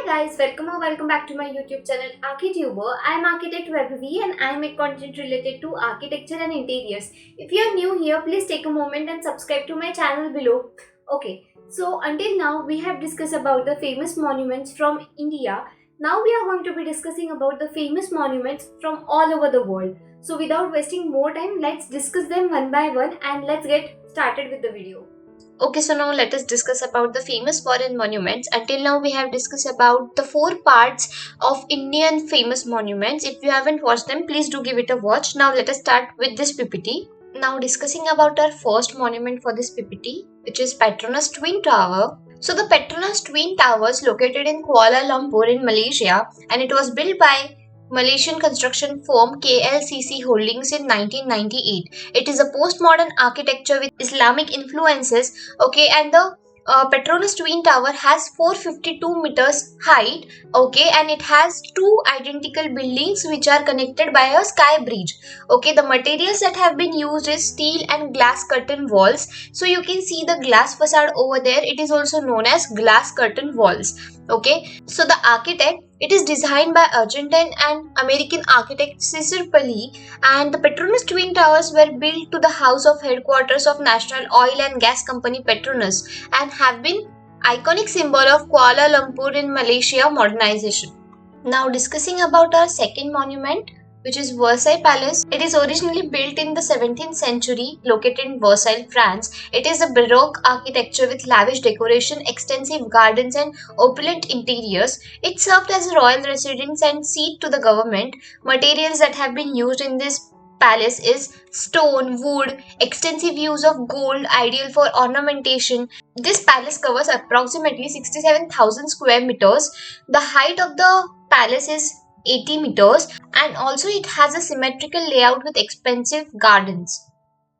guys, welcome back to my YouTube channel Archituber. I am architect Vaibhavi and I make content related to architecture and interiors. If you are new here, please take a moment and subscribe to my channel below. Okay, so until now we have discussed about the famous monuments from India. Now we are going to be discussing about the famous monuments from all over the world. So without wasting more time, let's discuss them one by one and let's get started with the video. Okay, so now let us discuss about the famous foreign monuments. Until now we have discussed about the 4 parts of Indian famous monuments. If you haven't watched them, please do give it a watch. Now let us start with this PPT. Now discussing about our first monument for this PPT, which is Petronas Twin Tower. So the Petronas Twin Towers located in Kuala Lumpur in Malaysia, and it was built by Malaysian construction firm KLCC Holdings in 1998. It is a postmodern architecture with Islamic influences. Okay, and the Petronas Twin Tower has 452 meters height. Okay, and it has 2 identical buildings which are connected by a sky bridge. Okay, the materials that have been used is steel and glass curtain walls. So you can see the glass facade over there. It is also known as glass curtain walls. Okay, so the architect, it is designed by Argentine and American architect Cesar Pali, and the Petronas Twin Towers were built to the house of headquarters of national oil and gas company Petronas and have been iconic symbol of Kuala Lumpur in Malaysia modernization. Now discussing about our second monument, which is Versailles Palace. It is originally built in the 17th century, located in Versailles, France. It is a Baroque architecture with lavish decoration, extensive gardens and opulent interiors. It served as a royal residence and seat to the government. Materials that have been used in this palace is stone, wood, extensive use of gold, ideal for ornamentation. This palace covers approximately 67,000 square meters. The height of the palace is 80 meters, and also it has a symmetrical layout with expansive gardens.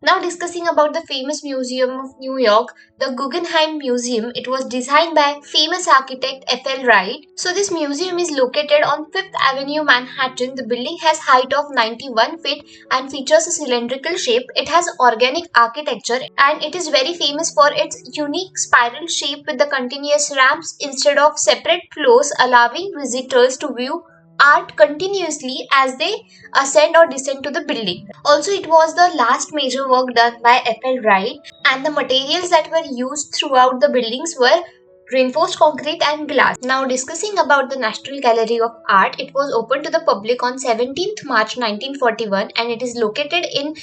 Now discussing about the famous museum of New York, the Guggenheim Museum. It was designed by famous architect F.L. Wright. So this museum is located on 5th Avenue, Manhattan. The building has height of 91 feet and features a cylindrical shape. It has organic architecture and it is very famous for its unique spiral shape with the continuous ramps instead of separate floors, allowing visitors to view art continuously as they ascend or descend to the building. Also, it was the last major work done by F.L. Wright, and the materials that were used throughout the buildings were reinforced concrete and glass. Now discussing about the National Gallery of Art, it was opened to the public on 17th March 1941 and it is located in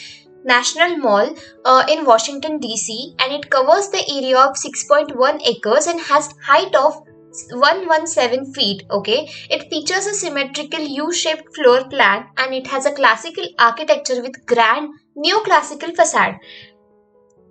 National Mall in Washington DC, and it covers the area of 6.1 acres and has height of 117 feet. Okay, it features a symmetrical U-shaped floor plan and it has a classical architecture with grand neoclassical facade.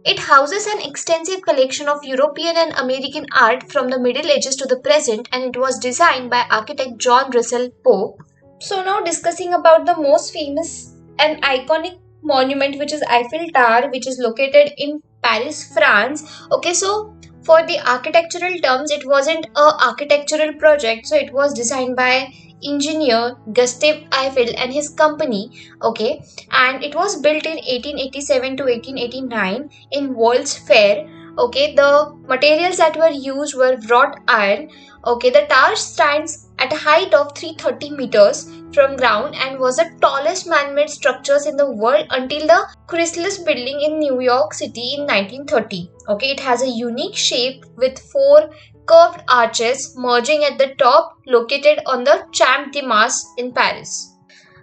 It houses an extensive collection of European and American art from the Middle Ages to the present, and it was designed by architect John Russell Pope. So now discussing about the most famous and iconic monument, which is Eiffel Tower, which is located in Paris, France. Okay, so for the architectural terms, it wasn't a architectural project, so it was designed by engineer Gustave Eiffel and his company. Okay, and it was built in 1887 to 1889 in World's Fair. Okay, the materials that were used were wrought iron. Okay, the tower stands at a height of 330 meters from ground and was the tallest man-made structures in the world until the Chrysler Building in New York City in 1930. Okay, it has a unique shape with 4 curved arches merging at the top, located on the Champ de Mars in Paris.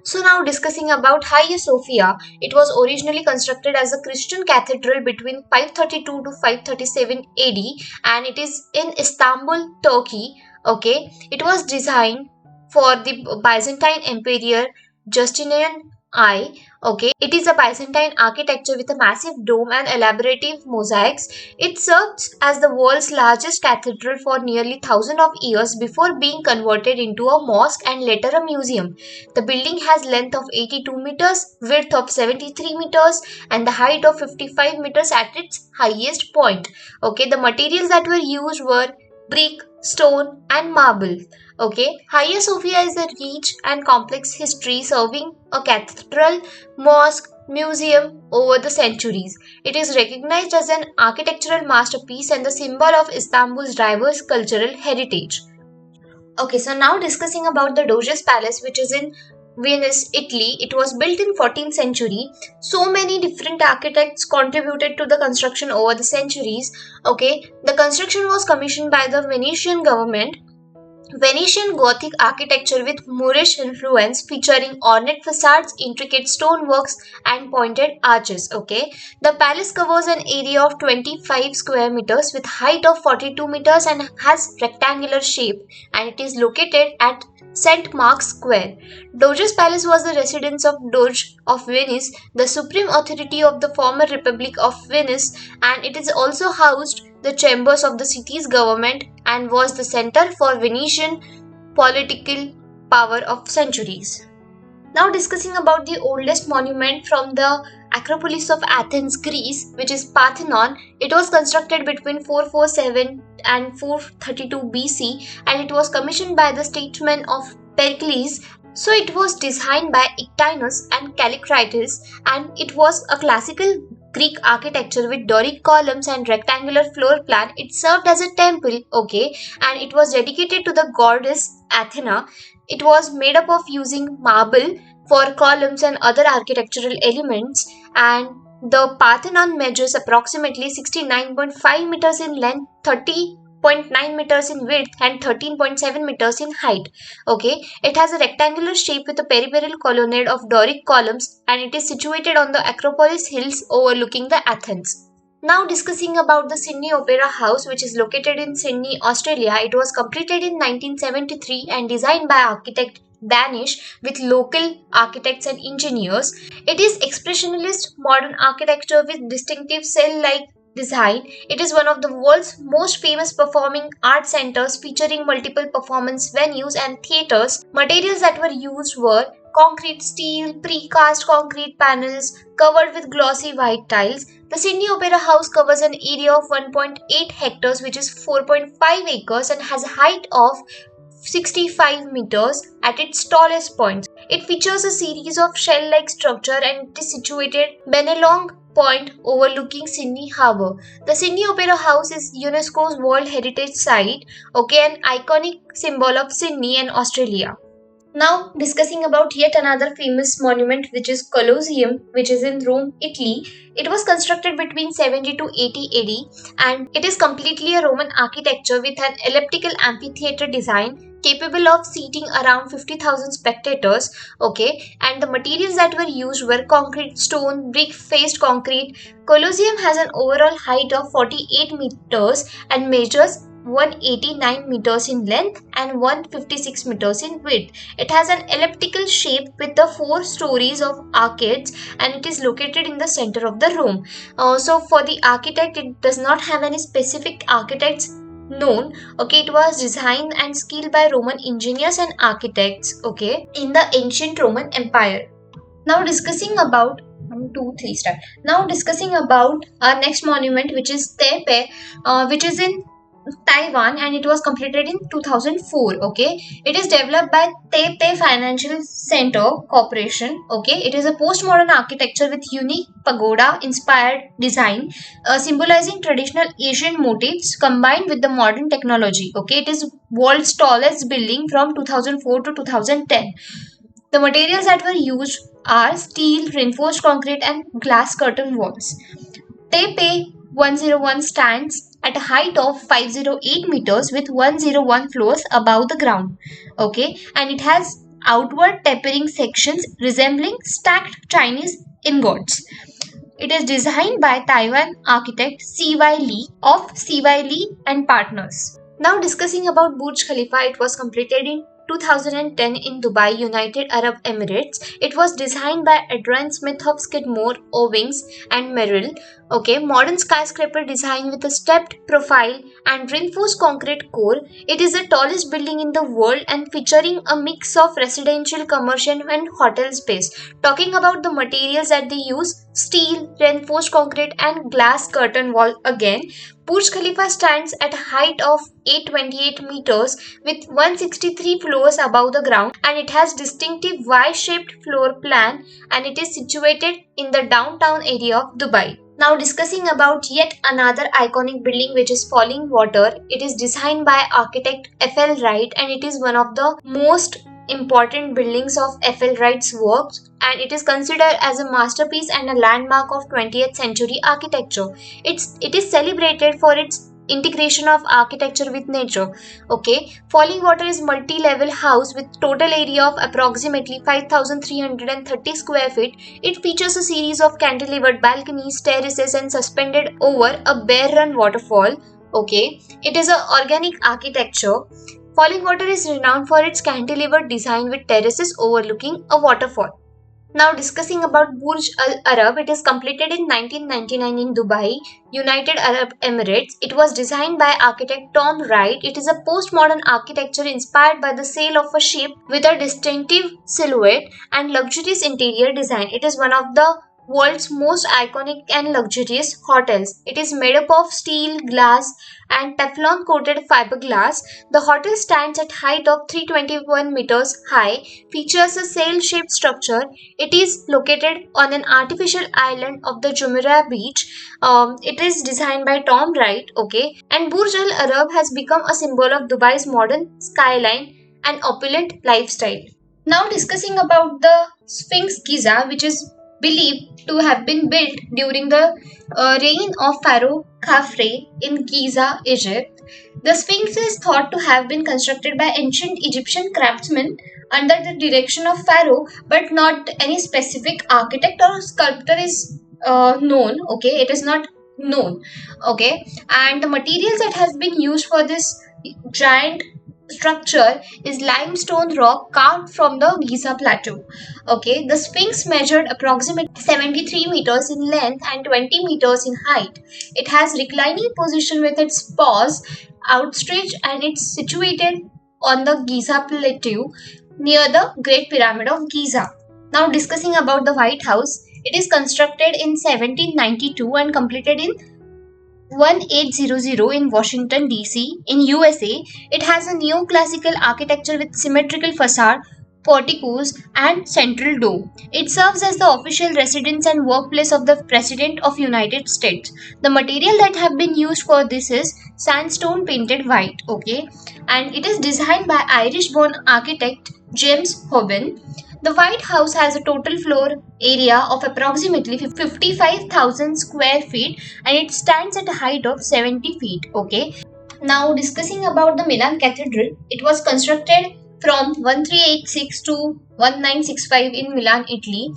So now discussing about Hagia Sophia. It was originally constructed as a Christian cathedral between 532 to 537 AD and it is in Istanbul, Turkey. Okay, it was designed for the Byzantine Emperor Justinian I. Okay, it is a Byzantine architecture with a massive dome and elaborative mosaics. It served as the world's largest cathedral for nearly 1,000 of years before being converted into a mosque and later a museum. The building has length of 82 meters, width of 73 meters and the height of 55 meters at its highest point. Okay, the materials that were used were brick, stone and marble. Okay, Hagia Sophia is a rich and complex history serving a cathedral, mosque, museum over the centuries. It is recognized as an architectural masterpiece and the symbol of Istanbul's diverse cultural heritage. Okay, so now discussing about the Doge's Palace, which is in Venice, Italy. It was built in 14th century. So many different architects contributed to the construction over the centuries. Okay, the construction was commissioned by the Venetian government. Venetian Gothic architecture with Moorish influence, featuring ornate facades, intricate stoneworks, and pointed arches. Okay, the palace covers an area of 25 square meters with height of 42 meters and has rectangular shape, and it is located at St. Mark's Square. Doge's Palace was the residence of Doge of Venice, the supreme authority of the former Republic of Venice, and it is also housed the chambers of the city's government and was the center for Venetian political power of centuries. Now discussing about the oldest monument from the Acropolis of Athens, Greece, which is Parthenon. It was constructed between 447 and 432 BC, and it was commissioned by the statesman of Pericles. So it was designed by Ictinus and Callicritus, and it was a classical Greek architecture with Doric columns and rectangular floor plan. It served as a temple, okay, and it was dedicated to the goddess Athena. It was made up of using marble for columns and other architectural elements, and the Parthenon measures approximately 69.5 meters in length, 30.9 meters in width, and 13.7 meters in height. Okay, it has a rectangular shape with a peripheral colonnade of Doric columns, and it is situated on the Acropolis hills overlooking the Athens. Now discussing about the Sydney Opera House, which is located in Sydney, Australia. It was completed in 1973 and designed by architect Danish with local architects and engineers. It is expressionist modern architecture with distinctive cell-like design. It is one of the world's most famous performing art centers, featuring multiple performance venues and theaters. Materials that were used were concrete, steel, precast concrete panels covered with glossy white tiles. The Sydney Opera House covers an area of 1.8 hectares, which is 4.5 acres, and has a height of 65 meters at its tallest point. It features a series of shell-like structure, and it is situated Benelong Point overlooking Sydney Harbour. The Sydney Opera House is UNESCO's World Heritage Site, okay, an iconic symbol of Sydney and Australia. Now discussing about yet another famous monument, which is Colosseum, which is in Rome, Italy. It was constructed between 70 to 80 AD, and it is completely a Roman architecture with an elliptical amphitheater design capable of seating around 50,000 spectators. Okay, and the materials that were used were concrete, stone, brick faced concrete. Colosseum has an overall height of 48 meters and measures 189 meters in length and 156 meters in width. It has an elliptical shape with the 4 stories of arcades, and it is located in the center of the room. So for the architect, it does not have any specific architects known. Okay, it was designed and scaled by Roman engineers and architects, okay, in the ancient Roman Empire. Now discussing about 1, 2, 3 start. Now discussing about our next monument, which is Taipei, which is in Taiwan, and it was completed in 2004. Okay, it is developed by Taipei Financial Center Corporation. Okay, it is a postmodern architecture with unique pagoda inspired design, symbolizing traditional Asian motifs combined with the modern technology. Okay, it is world's tallest building from 2004 to 2010. The materials that were used are steel, reinforced concrete, and glass curtain walls. Taipei 101 stands at a height of 508 meters with 101 floors above the ground. Okay, and it has outward tapering sections resembling stacked Chinese ingots. It is designed by Taiwan architect C.Y. Lee of C.Y. Lee and Partners. Now discussing about Burj Khalifa, it was completed in 2010 in Dubai, United Arab Emirates. It was designed by Adrian Smith of Skidmore, Owings and Merrill. Okay, modern skyscraper design with a stepped profile and reinforced concrete core. It is the tallest building in the world and featuring a mix of residential, commercial and hotel space. Talking about the materials that they use, steel, reinforced concrete and glass curtain wall again. Burj Khalifa stands at a height of 828 meters with 163 floors above the ground, and it has distinctive Y-shaped floor plan, and it is situated in the downtown area of Dubai. Now discussing about yet another iconic building which is Falling Water. It is designed by architect F.L. Wright and it is one of the most important buildings of F.L. Wright's works, and it is considered as a masterpiece and a landmark of 20th century architecture. It is celebrated for its integration of architecture with nature. Okay, Falling Water is multi-level house with total area of approximately 5,330 square feet. It features a series of cantilevered balconies, terraces, and suspended over a bare run waterfall. Okay, it is a organic architecture. Falling Water is renowned for its cantilevered design with terraces overlooking a waterfall. Now discussing about Burj Al Arab, it is completed in 1999 in Dubai, United Arab Emirates. It was designed by architect Tom Wright. It is a postmodern architecture inspired by the sail of a ship with a distinctive silhouette and luxurious interior design. It is one of the world's most iconic and luxurious hotels. It is made up of steel, glass, and Teflon coated fiberglass. The hotel stands at height of 321 meters high, features a sail-shaped structure. It is located on an artificial island of the Jumeirah beach. It is designed by Tom Wright, okay, and Burj Al Arab has become a symbol of Dubai's modern skyline and opulent lifestyle. Now discussing about the Sphinx Giza, which is believed to have been built during the reign of Pharaoh Khafre in Giza, Egypt. The Sphinx is thought to have been constructed by ancient Egyptian craftsmen under the direction of Pharaoh, but not any specific architect or sculptor is known. Okay, it is not known. Okay, and the materials that has been used for this giant structure is limestone rock carved from the Giza plateau. Okay, the Sphinx measured approximately 73 meters in length and 20 meters in height. It has reclining position with its paws outstretched and it's situated on the Giza plateau near the Great Pyramid of Giza. Now discussing about the White House, it is constructed in 1792 and completed in 1800 in Washington DC in USA. It has a neoclassical architecture with symmetrical facade, porticos and central dome. It serves as the official residence and workplace of the President of United States. The material that have been used for this is sandstone painted white, okay, and it is designed by Irish-born architect James Hoban. The White House has a total floor area of approximately 55,000 square feet and it stands at a height of 70 feet. Okay. Now discussing about the Milan Cathedral, it was constructed from 1386 to 1965 in Milan, Italy.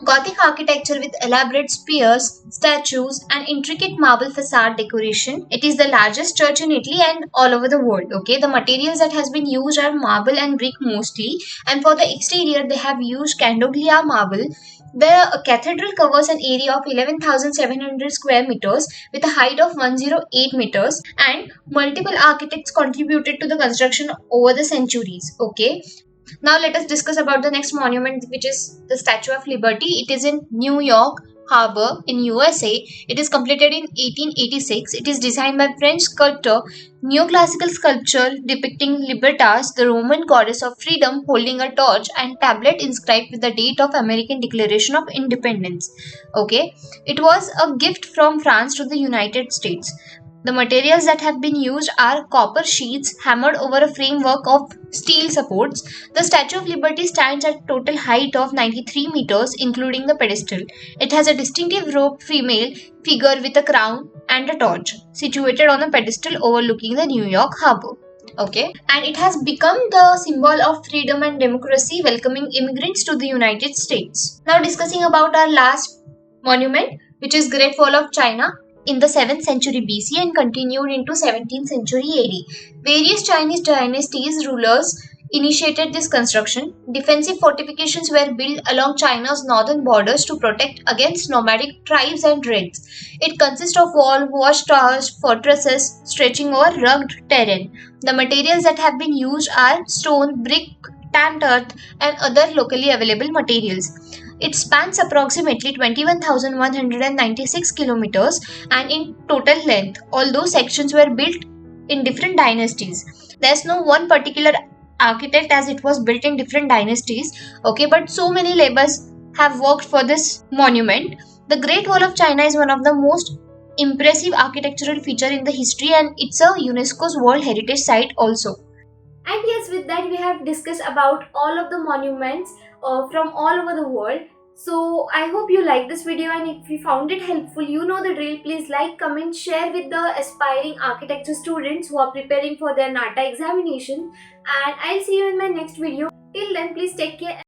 Gothic architecture with elaborate spires, statues, and intricate marble facade decoration. It is the largest church in Italy and all over the world. Okay, the materials that has been used are marble and brick mostly, and for the exterior they have used Candoglia marble. The cathedral covers an area of 11,700 square meters with a height of 108 meters, and multiple architects contributed to the construction over the centuries. Okay. Now let us discuss about the next monument, which is the Statue of Liberty. It is in New York Harbor in USA. It is completed in 1886. It is designed by French sculptor. Neoclassical sculpture depicting Libertas, the Roman goddess of freedom, holding a torch and tablet inscribed with the date of American Declaration of Independence. Okay, it was a gift from France to the United States. The materials that have been used are copper sheets hammered over a framework of steel supports. The Statue of Liberty stands at total height of 93 meters, including the pedestal. It has a distinctive robed female figure with a crown and a torch, situated on a pedestal overlooking the New York Harbor. Okay, and it has become the symbol of freedom and democracy, welcoming immigrants to the United States. Now discussing about our last monument, which is Great Wall of China, in the 7th century BC and continued into 17th century AD. Various Chinese dynasties rulers initiated this construction. Defensive fortifications were built along China's northern borders to protect against nomadic tribes and raids. It consists of walls, watchtowers, fortresses stretching over rugged terrain. The materials that have been used are stone, brick, stamped earth, and other locally available materials. It spans approximately 21,196 kilometers and in total length, although sections were built in different dynasties. There's no one particular architect as it was built in different dynasties, okay, but so many laborers have worked for this monument. The Great Wall of China is one of the most impressive architectural feature in the history, and it's a UNESCO's World Heritage Site also. And yes, with that we have discussed about all of the monuments from all over the world. So I hope you like this video, and if you found it helpful, you know the drill. Please like, comment, share with the aspiring architecture students who are preparing for their NATA examination. And I'll see you in my next video. Till then, please take care.